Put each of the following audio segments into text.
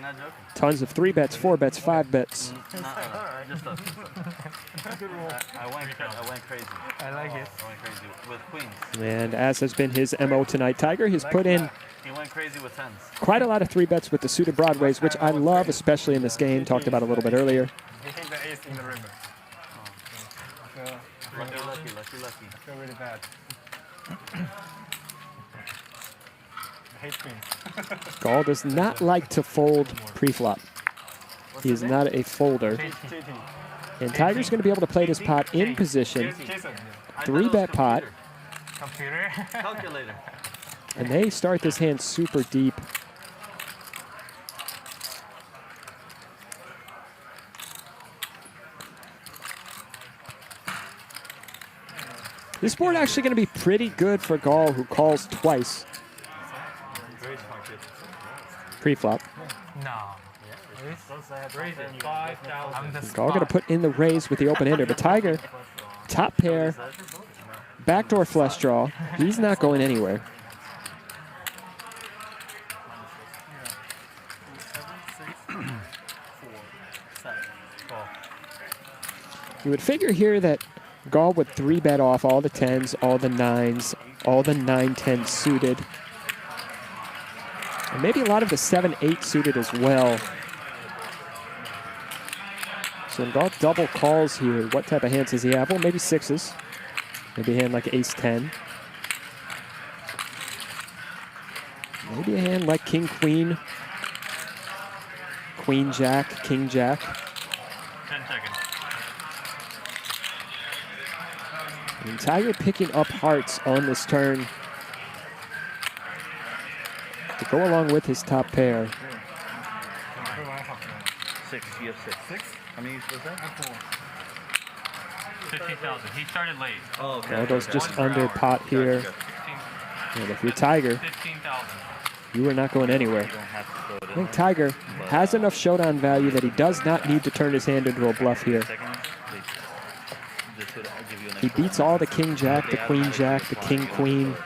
You're not joking. Tons of 3 bets, 4 bets, 5 bets. Just us. I went crazy. I like it. I went crazy with queens. And as has been his MO tonight, Tiger has put in He went crazy with tens. quite a lot of 3 bets with the suited broadways, which I love, especially in this game. Talked about a little bit earlier. He hit the ace in the river. Lucky. I feel really bad. I hate queens. Gall does not like to fold pre-flop. He is not a folder. And Tiger's going to be able to play this pot in position. 3-bet pot. Computer. Calculator. And they start this hand super deep. This board actually going to be pretty good for Gall, who calls twice. Pre-flop. No. Gall going to put in the raise with the open-ender, but Tiger, top pair, backdoor flush draw. He's not going anywhere. You would figure here that Gall would 3-bet off all the 10s, all the 9s, all the 9-10 suited. And maybe a lot of the 7-8 suited as well. So when Gall double calls here, what type of hands does he have? Well, maybe 6s. Maybe a hand like ace-10. Maybe a hand like king-queen. Queen-jack, king-jack. 10 seconds. And Tiger picking up hearts on this turn to go along with his top pair. 6. You have 6. 6? How many was that? 15,000. He started late. Oh, okay. Gall goes just under pot here. And if you're Tiger, 15,000. you are not going anywhere. You don't have to throw it I in. think Tiger has enough showdown value that he does not need to turn his hand into a bluff here. Seconds, please. This would give you an He extra beats all the king-jack, the queen-jack, the king-queen.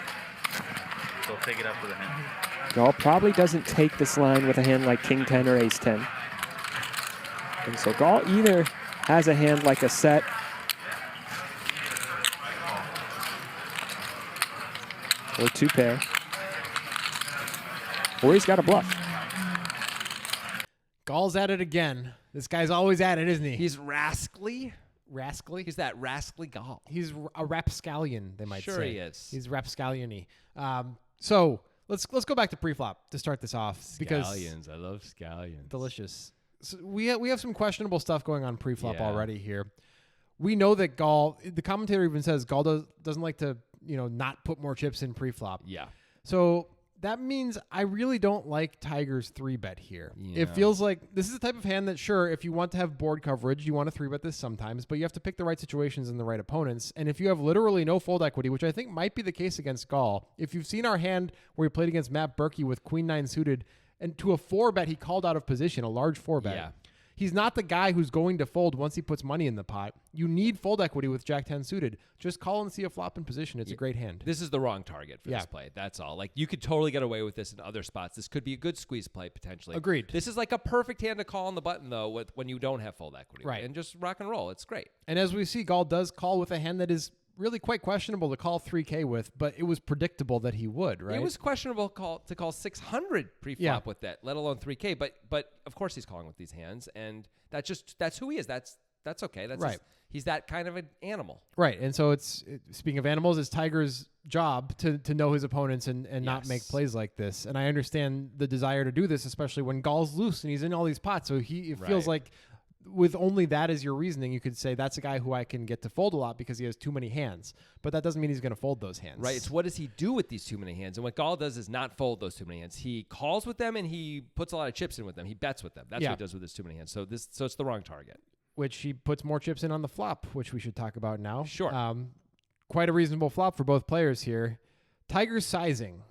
So take it after the hand. Gall probably doesn't take this line with a hand like king-10 or ace-10. And so Gall either has a hand like a set or 2-pair, or he's got a bluff. Gall's at it again. This guy's always at it, isn't he? He's rascally. rascally. He's that rascally Gall. He's a rapscallion, they might say. Sure he is. He's rapscallion-y. So let's go back to pre-flop to start this off. Because Scallions. I love scallions. delicious. So we have some questionable stuff going on pre-flop Yeah. already here. We know that Gall, the commentator even says Gall doesn't like to, not put more chips in pre-flop. Yeah. So that means I really don't like Tiger's 3-bet here. Yeah. It feels like this is the type of hand that, sure, if you want to have board coverage, you want to 3-bet this sometimes, but you have to pick the right situations and the right opponents. And if you have literally no fold equity, which I think might be the case against Gall, if you've seen our hand where he played against Matt Berkey with Queen-9 suited, and to a 4-bet he called out of position, a large 4-bet. Yeah. He's not the guy who's going to fold once he puts money in the pot. You need fold equity with Jack-10 suited. Just call and see a flop in position. It's a great hand. This is the wrong target for this play. That's all. Like, you could totally get away with this in other spots. This could be a good squeeze play, potentially. Agreed. This is like a perfect hand to call on the button, though, when you don't have fold equity. Right. And just rock and roll. It's great. And as we see, Gall does call with a hand that is really quite questionable to call 3K with, but it was predictable that he would, right? It was questionable to call 600 pre-flop Yeah. with that, let alone 3K. But of course he's calling with these hands, and that's who he is. That's okay. That's Right. he's that kind of an animal. Right. And so speaking of animals, it's Tiger's job to know his opponents and not make Yes. plays like this. And I understand the desire to do this, especially when Gall's loose and he's in all these pots. So it feels Right. like with only that as your reasoning, you could say that's a guy who I can get to fold a lot because he has too many hands. But that doesn't mean he's going to fold those hands. Right. It's what does he do with these too many hands? And what Gall does is not fold those too many hands. He calls with them and he puts a lot of chips in with them. He bets with them. That's Yeah. what he does with his too many hands. So it's the wrong target. Which he puts more chips in on the flop, which we should talk about now. Sure. Quite a reasonable flop for both players here. Tiger's sizing.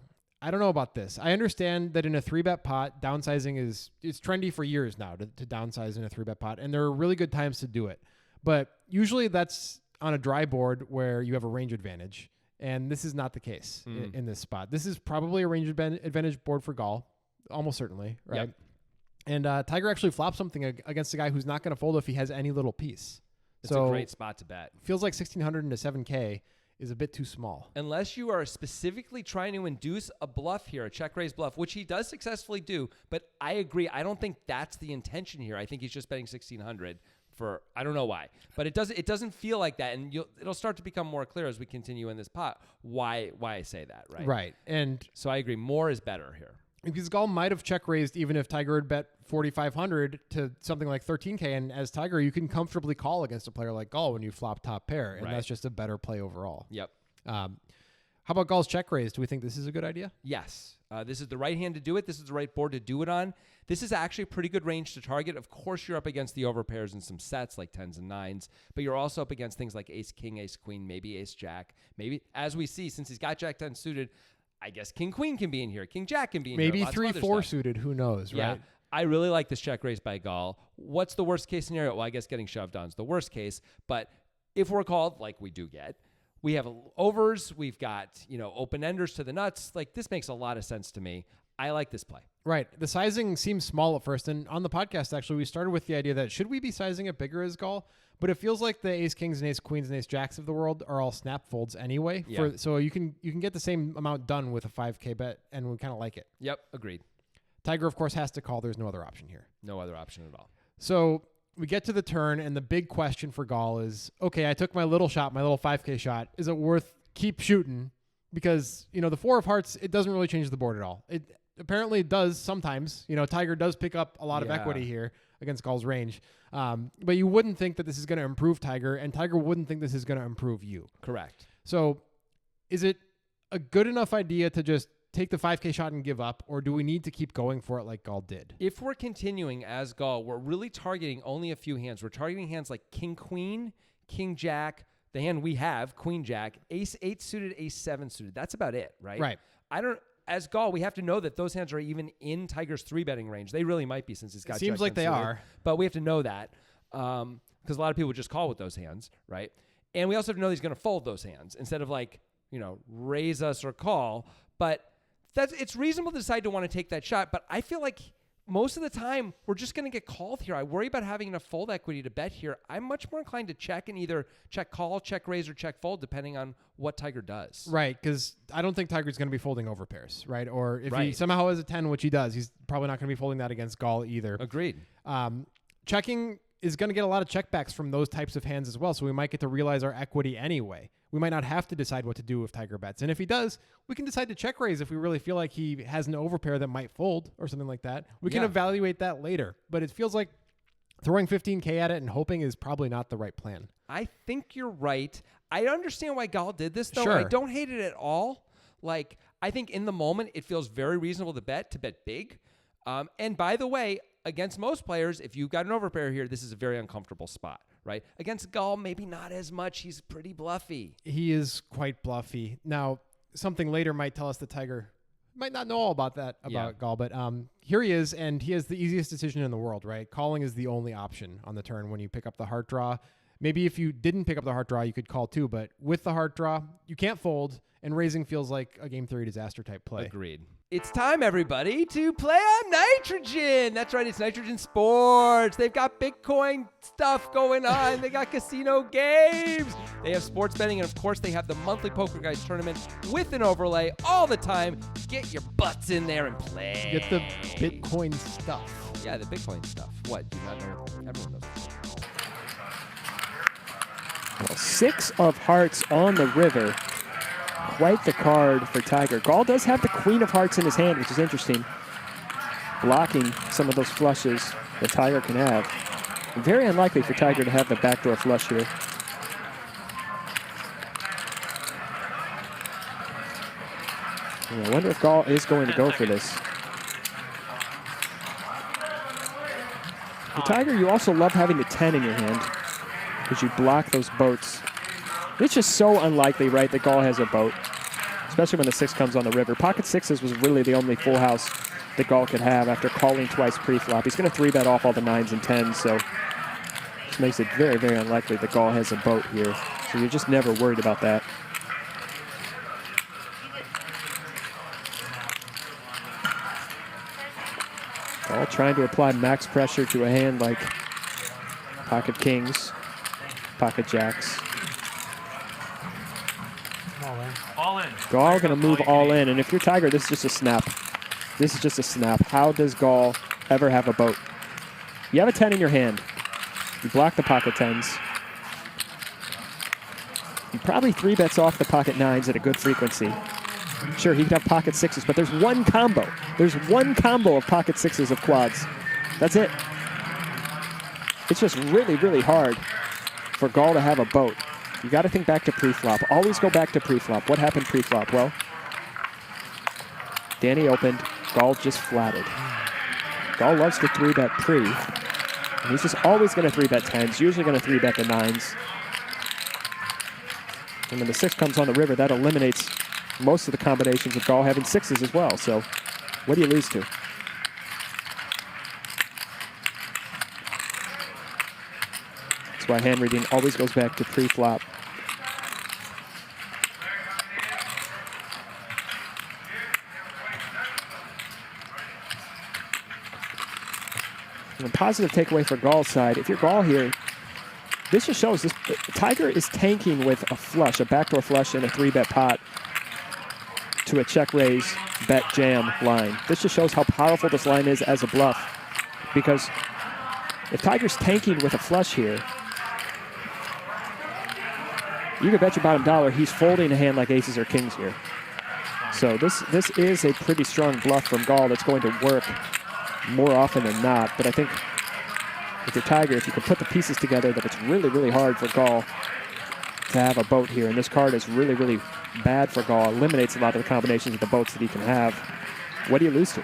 I don't know about this. I understand that in a 3-bet pot, downsizing it's trendy for years now to downsize in a 3-bet pot, and there are really good times to do it. But usually that's on a dry board where you have a range advantage, and this is not the case in this spot. This is probably a range advantage board for Gall, almost certainly, right? Yep. And Tiger actually flopped something against a guy who's not going to fold if he has any little piece. It's so a great spot to bet. Feels like 1,600 into 7K is a bit too small. Unless you are specifically trying to induce a bluff here, a check raise bluff, which he does successfully do. But I agree. I don't think that's the intention here. I think he's just betting 1,600 for, I don't know why, but it doesn't feel like that. And it'll start to become more clear as we continue in this pot why I say that, right? Right. And so I agree. More is better here. Because Gall might have check raised even if Tiger had bet 4,500 to something like 13K. And as Tiger, you can comfortably call against a player like Gall when you flop top pair. And that's just a better play overall. Yep. How about Gall's check raise? Do we think this is a good idea? Yes. This is the right hand to do it. This is the right board to do it on. This is actually a pretty good range to target. Of course, you're up against the overpairs and some sets like 10s and 9s, but you're also up against things like ace, king, ace, queen, maybe ace, jack. Maybe, as we see, since he's got jack 10 suited, I guess king, queen can be in here. King, jack can be in maybe here. Maybe 3-4 suited. Who knows, yeah. right? I really like this check raise by Gall. What's the worst case scenario? Well, I guess getting shoved on is the worst case, but if we're called, like we do get, we have overs, we've got, open enders to the nuts. Like, this makes a lot of sense to me. I like this play. Right. The sizing seems small at first. And on the podcast, actually, we started with the idea that should we be sizing it bigger as Gall? But it feels like the ace kings and ace queens and ace jacks of the world are all snap folds anyway. Yeah. So you can get the same amount done with a 5K bet, and we kind of like it. Yep, agreed. Tiger, of course, has to call. There's no other option here. No other option at all. So we get to the turn, and the big question for Gall is, okay, I took my little shot, my little 5K shot. Is it worth keep shooting? Because, the 4 of hearts, it doesn't really change the board at all. It apparently does sometimes. Tiger does pick up a lot of equity here against Gall's range. But you wouldn't think that this is going to improve Tiger, and Tiger wouldn't think this is going to improve you. Correct. So is it a good enough idea to just take the 5K shot and give up, or do we need to keep going for it like Gall did? If we're continuing as Gall, we're really targeting only a few hands. We're targeting hands like king, queen, king, jack, the hand we have, queen, jack, ace 8 suited, ace 7 suited. That's about it, right? Right. As Gall, we have to know that those hands are even in Tiger's 3-betting range. They really might be since he's got. It seems like they are, but we have to know that because a lot of people just call with those hands, right? And we also have to know he's going to fold those hands instead of raise us or call. But it's reasonable to decide to want to take that shot. But I feel like most of the time we're just going to get called here. I worry about having enough fold equity to bet here. I'm much more inclined to check and either check call, check raise, or check fold, depending on what Tiger does. Right, because I don't think Tiger's going to be folding over pairs, right? Or if he somehow has a 10, which he does, he's probably not going to be folding that against Gall either. Agreed. Checking is going to get a lot of checkbacks from those types of hands as well, so we might get to realize our equity anyway. We might not have to decide what to do if Tiger bets. And if he does, we can decide to check raise if we really feel like he has an overpair that might fold or something like that. We can evaluate that later. But it feels like throwing 15K at it and hoping is probably not the right plan. I think you're right. I understand why Gall did this, though. Sure. I don't hate it at all. Like, I think in the moment, it feels very reasonable to bet big. And by the way, against most players, if you've got an overpair here, this is a very uncomfortable spot, right? Against Gall, maybe not as much. He's pretty bluffy. He is quite bluffy. Now, something later might tell us that Tiger might not know all about that about Gall, but here he is, and he has the easiest decision in the world, right? Calling is the only option on the turn when you pick up the heart draw. Maybe if you didn't pick up the heart draw, you could call too, but with the heart draw, you can't fold, and raising feels like a game theory disaster type play. Agreed. It's time, everybody, to play on Nitrogen. That's right, it's Nitrogen Sports. They've got Bitcoin stuff going on. They got casino games. They have sports betting, and of course, they have the monthly Poker Guys tournament with an overlay all the time. Get your butts in there and play. Get the Bitcoin stuff. Yeah, the Bitcoin stuff. What? Do you not know? Everyone knows. Well, 6 of hearts on the river. Quite the card for Tiger. Gall does have the queen of hearts in his hand, which is interesting. Blocking some of those flushes that Tiger can have. Very unlikely for Tiger to have the backdoor flush here. I wonder if Gall is going to go for this. For Tiger, you also love having the 10 in your hand because you block those boats. It's just so unlikely, right, that Gall has a boat, especially when the 6 comes on the river. Pocket 6s was really the only full house that Gall could have after calling twice pre-flop. He's going to 3-bet off all the 9s and 10s, so this makes it very, very unlikely that Gall has a boat here. So you're just never worried about that. All trying to apply max pressure to a hand like pocket kings, pocket jacks. All in. All in. Gall going to move all in, and if you're Tiger, this is just a snap. This is just a snap. How does Gall ever have a boat? You have a 10 in your hand. You block the pocket 10s. You probably 3-bets off the pocket 9s at a good frequency. Sure, he could have pocket 6s, but there's one combo. There's one combo of pocket 6s of quads. That's it. It's just really, really hard for Gall to have a boat. You got to think back to pre-flop. Always go back to pre-flop. What happened pre-flop? Well, Danny opened. Gall just flatted. Gall loves to 3-bet pre. And he's just always going to 3-bet 10s, usually going to 3-bet the 9s. And when the 6 comes on the river, that eliminates most of the combinations of Gall having 6s as well. So what do you lose to? That's why hand reading always goes back to pre-flop. And a positive takeaway for Gall's side, if you're Gall here, this just shows this Tiger is tanking with a flush, a backdoor flush in a 3-bet pot to a check raise, bet jam line. This just shows how powerful this line is as a bluff. Because if Tiger's tanking with a flush here, you can bet your bottom dollar he's folding a hand like aces or kings here. So this is a pretty strong bluff from Gall that's going to work more often than not. But I think if you're Tiger, if you can put the pieces together, that it's really, really hard for Gall to have a boat here. And this card is really, really bad for Gall. Eliminates a lot of the combinations of the boats that he can have. What do you lose to?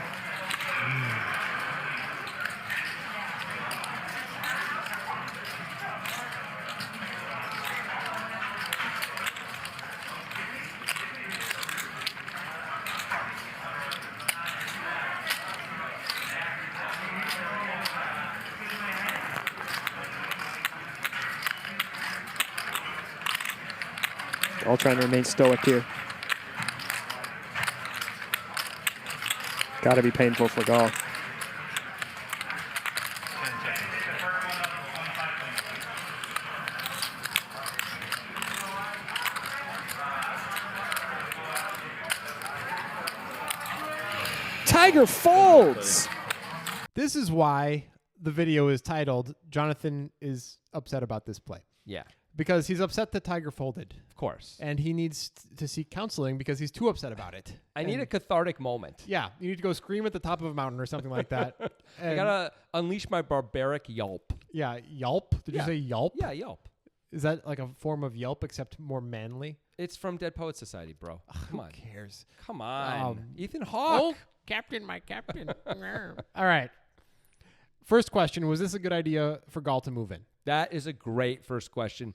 All trying to remain stoic here. Got to be painful for Gall. Tiger folds. This is why the video is titled "Jonathan is upset about this play." Yeah, Because he's upset that Tiger folded. of course. And he needs to seek counseling because he's too upset about it. I need a cathartic moment. Yeah, you need to go scream at the top of a mountain or something like that. I And- gotta unleash my barbaric yelp. Yeah, yelp. Did you Yeah. say yelp? Yeah, yelp. Is that like a form of Yelp except more manly? It's from Dead Poets Society, bro. Come on. Who cares? Come on. Ethan Oh, Hawke. Captain, my captain. All right. First question, was this a good idea for Gall to move in? That is a great first question.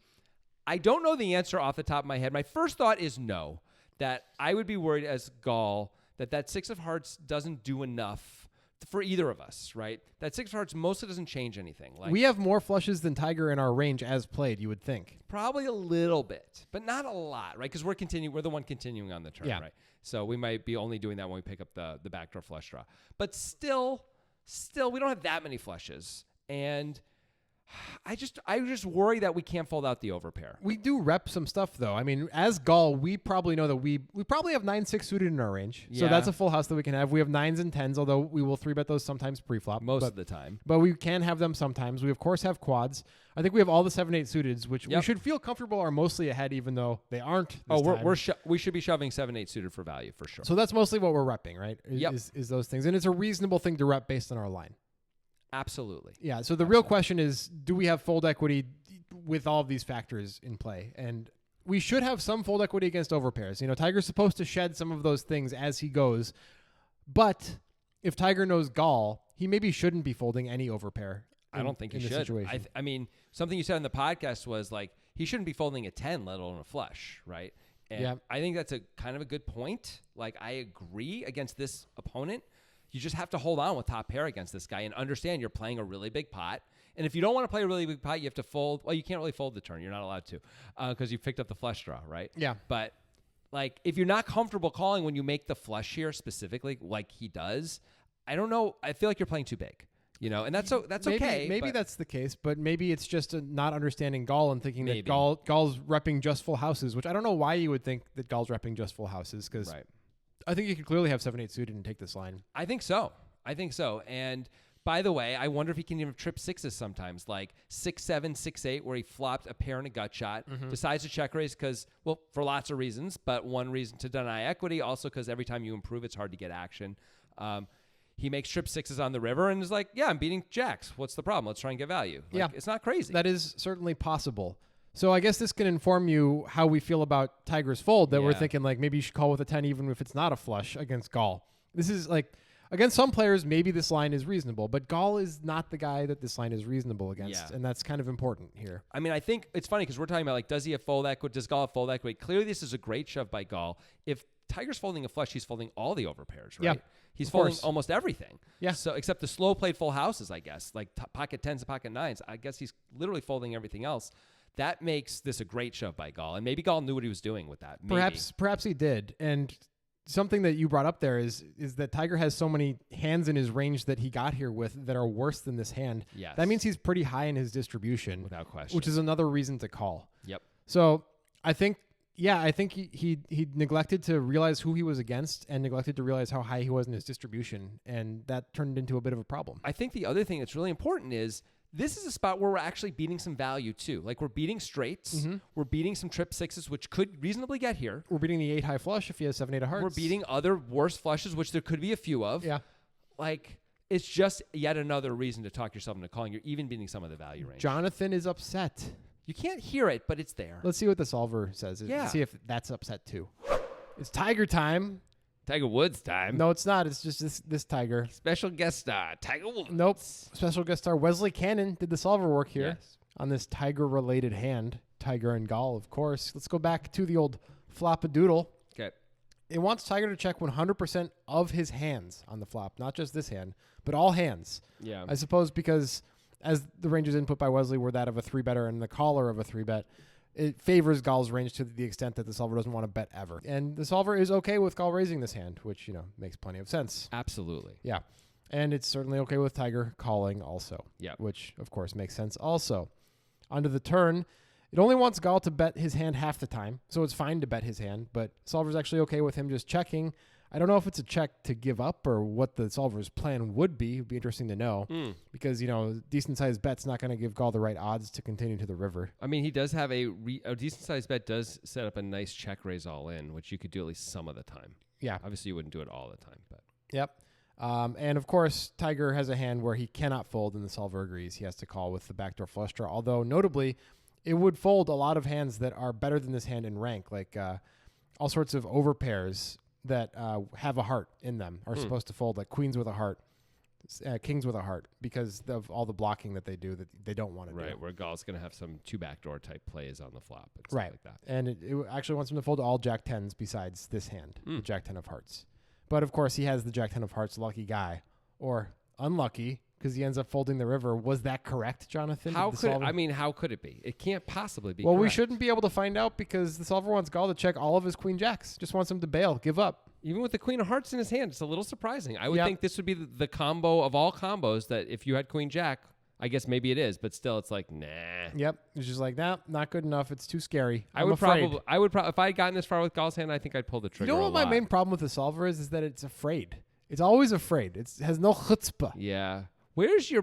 I don't know the answer off the top of my head. My first thought is no, that I would be worried as Gall that 6 of hearts doesn't do enough for either of us, right? That 6 of hearts mostly doesn't change anything. Like We have more flushes than Tiger in our range as played, you would think. probably a little bit, but not a lot, right? Because we're the one continuing on the turn, Yeah. right? So we might be only doing that when we pick up the backdoor flush draw. But still, we don't have that many flushes. And I just worry that we can't fold out the overpair. We do rep some stuff, though. I mean, as Gall, we probably know that we probably have 9-6 suited in our range. So Yeah. that's a full house that we can have. We have 9s and 10s, although we will 3-bet those sometimes pre-flop. Most but, of the time. But we can have them sometimes. We, of course, have quads. I think we have all the 7-8 suiteds, which we Yep. should feel comfortable are mostly ahead, even though they aren't this time. We should be shoving 7-8 suited for value for sure. So that's mostly what we're repping, right? Yep. Is those things. And it's a reasonable thing to rep based on our line. Absolutely. Yeah. So the real question is, do we have fold equity with all of these factors in play? And we should have some fold equity against overpairs. You know, Tiger's supposed to shed some of those things as he goes. But if Tiger knows Gall, he maybe shouldn't be folding any overpair. I don't think he in this should. situation. I mean, something you said in the podcast was like he shouldn't be folding a 10, let alone a flush, right? And Yeah. I think that's a kind of a good point. Like I agree against this opponent. You just have to hold on with top pair against this guy and understand you're playing a really big pot. And if you don't want to play a really big pot, you have to fold. Well, you can't really fold the turn. You're not allowed to because you picked up the flush draw, right? Yeah. But like if you're not comfortable calling when you make the flush here specifically, like he does, I don't know. I feel like you're playing too big. And that's okay. Maybe but that's the case, but maybe it's just not understanding Gall and thinking Maybe. that Gall's repping just full houses, which I don't know why you would think that Gall's repping just full houses, because right. I think you could clearly have 7-8 suited and take this line. I think so. And by the way, I wonder if he can even trip sixes sometimes, like 6-7, 6-8, where he flopped a pair and a gut shot, decides to check raise because, well, for lots of reasons, but one reason to deny equity, also because every time you improve, it's hard to get action. He makes trip sixes on the river and is like, yeah, I'm beating jacks. What's the problem? Let's try and get value. Yeah. It's not crazy. That is certainly possible. So I guess this can inform you how we feel about Tiger's fold, that we're Yeah. thinking like maybe you should call with a 10 even if it's not a flush against Gall. This is like, against some players, maybe this line is reasonable, but Gall is not the guy that this line is reasonable against, Yeah. and that's kind of important here. I mean, I think it's funny because we're talking about, like, does he have fold equity? Does Gall have fold equity? Clearly, this is a great shove by Gall. If Tiger's folding a flush, he's folding all the overpairs, right? Yeah, He's of folding course. almost everything. Yeah. So except the slow played full houses, I guess, like pocket tens and pocket nines. I guess he's literally folding everything else. That makes this a great shove by Gall, and maybe Gall knew what he was doing with that. Maybe. Perhaps he did. And something that you brought up there is that Tiger has so many hands in his range that he got here with that are worse than this hand. Yes. That means he's pretty high in his distribution, Without question. which is another reason to call. Yep. So I think he neglected to realize who he was against and neglected to realize how high he was in his distribution, and that turned into a bit of a problem. I think the other thing that's really important is this is a spot where we're actually beating some value too. Like we're beating straights, we're beating some trip sixes, which could reasonably get here. We're beating the 8 high flush if he has 7-8 of hearts. We're beating other worse flushes, which there could be a few of. Yeah. Like it's just yet another reason to talk yourself into calling. You're even beating some of the value range. Jonathan is upset. You can't hear it, but it's there. Let's see what the solver says. Yeah. Let's see if that's upset too. It's Tiger time. Tiger Woods time. No, it's not. It's just this Tiger. Special guest star, Tiger Woods. Nope. Special guest star Wesley Cannon did the solver work here Yes. on this Tiger-related hand. Tiger and Gall, of course. Let's go back to the old flop-a-doodle. Okay. It wants Tiger to check 100% of his hands on the flop, not just this hand, but all hands. Yeah. I suppose because as the ranges input by Wesley were that of a 3-better and the caller of a 3-bet, it favors Gall's range to the extent that the solver doesn't want to bet ever. And the solver is okay with Gall raising this hand, which, makes plenty of sense. Absolutely. Yeah. And it's certainly okay with Tiger calling also. Yeah. Which, of course, makes sense also. Onto the turn, it only wants Gall to bet his hand half the time, so it's fine to bet his hand, but solver's actually okay with him just checking. I don't know if it's a check to give up or what the solver's plan would be. It'd be interesting to know because, decent-sized bet's not going to give Gall the right odds to continue to the river. I mean, he does have a decent-sized bet does set up a nice check raise all in, which you could do at least some of the time. Yeah. Obviously, you wouldn't do it all the time, but Yep. And, of course, Tiger has a hand where he cannot fold, and the solver agrees. He has to call with the backdoor flush draw, although, notably, it would fold a lot of hands that are better than this hand in rank, like all sorts of overpairs that have a heart in them are supposed to fold, like queens with a heart, kings with a heart, because of all the blocking that they do that they don't want to do. right, where Gall's going to have some two backdoor type plays on the flop and stuff Right. like that. And it actually wants him to fold all Jack 10s besides this hand, the Jack 10 of hearts. But, of course, he has the Jack 10 of hearts, lucky guy, or unlucky, because he ends up folding the river. Was that correct, Jonathan? How Did the could solver- how could it be? It can't possibly be. Well, we correct. shouldn't be able to find out because the solver wants Gall to check all of his queen jacks. Just wants him to bail, give up. Even with the queen of hearts in his hand, it's a little surprising. I would Yep. think this would be the combo of all combos that if you had queen jack, I guess maybe it is, but still it's like, nah. Yep. It's just like, nah, not good enough. It's too scary. I I'm would afraid. probably, if I had gotten this far with Gall's hand, I think I'd pull the You trigger. know a what my lot. main problem with the solver is that it's afraid. It's always afraid. It has no chutzpah. Yeah. Where's your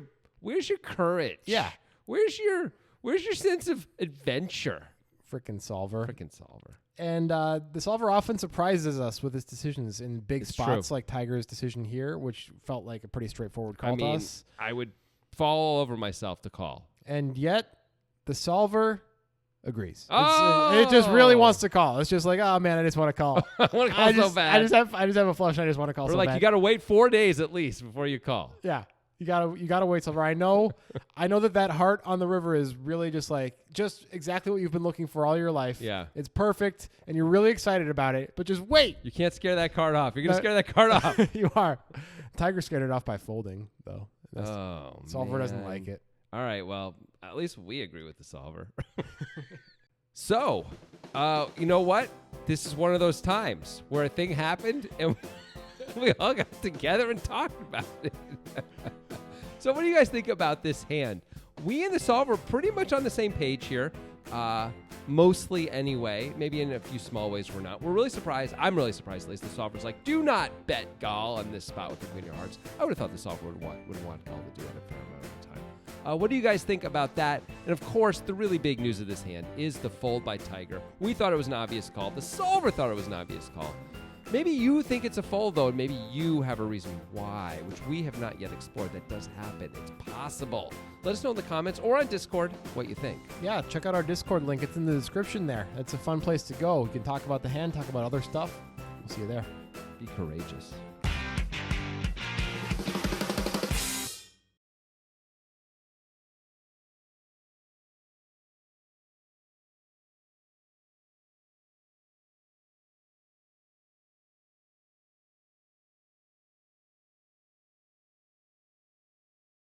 courage? Yeah. Where's your sense of adventure? Frickin' solver. Freaking solver. And the solver often surprises us with his decisions in big It's spots, true. like Tiger's decision here, which felt like a pretty straightforward call I to mean, us. I would fall all over myself to call. And yet, the solver agrees. Oh! It just really wants to call. It's just like, oh man, I just want to call. I want to call I so just, bad. I just have a flush. And I just want to call We're so like, bad. you got to wait 4 days at least before you call. Yeah, you gotta wait, Silver. I know that heart on the river is really just exactly what you've been looking for all your life. Yeah. it's perfect, and you're really excited about it. But just wait. You can't scare that card off. You're going to No. scare that card off. You are. Tiger scared it off by folding, though. Oh, Solver doesn't man. like it. All right, well, at least we agree with the solver. So, you know what? This is one of those times where a thing happened and We all got together and talked about it. So what do you guys think about this hand? We and the solver are pretty much on the same page here. Mostly anyway. Maybe in a few small ways we're not. We're really surprised. I'm really surprised, at least. The solver's like, do not bet Gall on this spot with the queen of hearts. I would have thought the solver would want Gall to do that a fair amount of the time. What do you guys think about that? And of course, the really big news of this hand is the fold by Tiger. We thought it was an obvious call. The solver thought it was an obvious call. Maybe you think it's a fold, though, and maybe you have a reason why, which we have not yet explored. That does happen. It's possible. Let us know in the comments or on Discord what you think. Yeah, check out our Discord link. It's in the description there. It's a fun place to go. You can talk about the hand, talk about other stuff. We'll see you there. Be courageous.